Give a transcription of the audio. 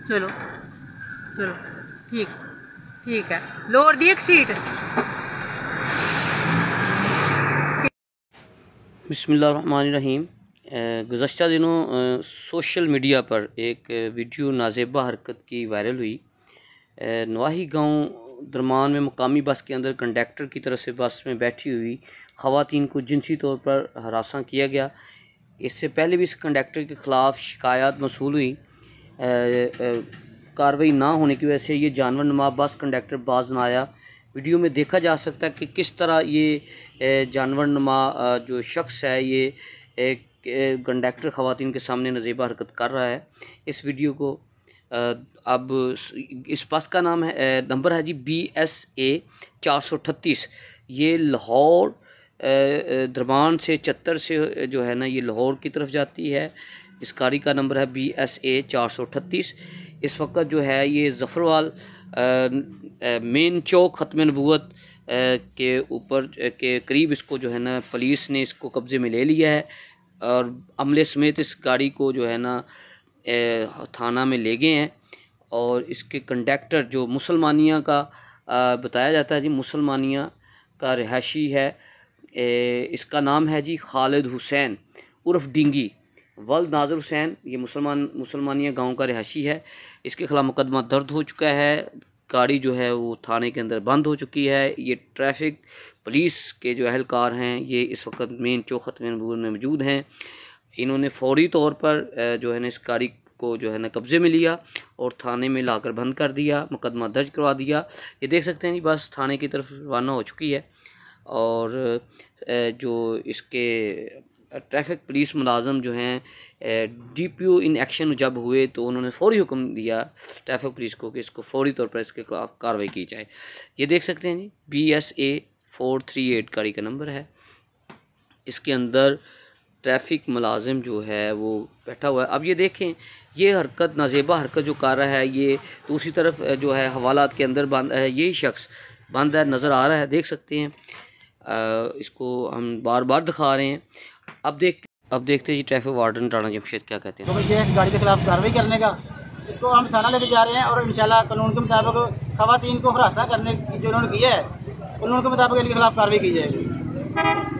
चलो चलो ठीक ठीक है, लोड दी एक सीट। बिस्मिल्लाहिर्रहमानिर्रहीम। गुज़श्ता दिनों सोशल मीडिया पर एक वीडियो नाज़ेबा हरकत की वायरल हुई। नवाही गांव दरमान में मुकामी बस के अंदर कंडक्टर की तरफ से बस में बैठी हुई ख़वातीन को जिनसी तौर पर हरासा किया गया। इससे पहले भी इस कंडक्टर के ख़िलाफ़ शिकायत मसूल हुई। कार्रवाई ना होने की वजह से ये जानवर नुमा बस कंडक्टर बाज ना आया। वीडियो में देखा जा सकता है कि किस तरह ये जानवर नुमा जो शख्स है ये कंडक्टर ख़वातीन के सामने नज़ेबा हरकत कर रहा है। इस वीडियो को अब इस बस का नाम है, नंबर है जी BSA 438। ये लाहौर दरबान से चत्तर से जो है ना ये लाहौर की तरफ जाती है। इस गाड़ी का नंबर है BSA 438। इस वक्त जो है ये ज़फ़रवाल मेन चौक ख़त्म नबूवत के ऊपर के करीब इसको जो है ना पुलिस ने इसको कब्ज़े में ले लिया है और अमले समेत इस गाड़ी को जो है ना थाना में ले गए हैं। और इसके कंडक्टर जो मुसलमानिया का बताया जाता है जी, मुसलमानिया का रिहायशी है। इसका नाम है जी खालिद हुसैन उर्फ डिंगी वल्द नाज़र हुसैन। ये मुसलमानिया गांव का रिहायशी है। इसके खिलाफ मुकदमा दर्ज हो चुका है। गाड़ी जो है वो थाने के अंदर बंद हो चुकी है। ये ट्रैफिक पुलिस के जो अहलकार हैं ये इस वक्त मेन चौक ख़त्म नबूवत में मौजूद हैं। इन्होंने फौरी तौर पर जो है ना इस गाड़ी को जो है ना कब्ज़े में लिया और थाने में लाकर बंद कर दिया, मुकदमा दर्ज करवा दिया। ये देख सकते हैं जी बस थाने की तरफ रवाना हो चुकी है। और जो इसके ट्रैफिक पुलिस मुलाजम जो हैं DPO इन एक्शन जब हुए तो उन्होंने फौरी हुक्म दिया ट्रैफिक पुलिस को कि इसको फौरी तौर पर इसके खिलाफ कार्रवाई की जाए। ये देख सकते हैं जी BSA 438 गाड़ी का नंबर है। इसके अंदर ट्रैफिक मुलाजिम जो है वो बैठा हुआ है। अब ये देखें ये हरकत नाज़ेबा हरकत जो कर रहा है ये दूसरी तरफ जो है हवालात के अंदर बंद है, यही शख्स बंद है नज़र आ रहा है, देख सकते हैं। इसको हम बार बार दिखा रहे हैं। अब देखते हैं जी ट्रैफिक वार्डन राणा जमशेद क्या कहते हैं। तो ये इस गाड़ी के खिलाफ कार्रवाई करने का इसको हम थाना लेके जा रहे हैं और इंशाल्लाह कानून के मुताबिक ख़वातीन को हरासा करने जो उन्होंने किया है कानून के मुताबिक इनके खिलाफ कार्रवाई की जाएगी।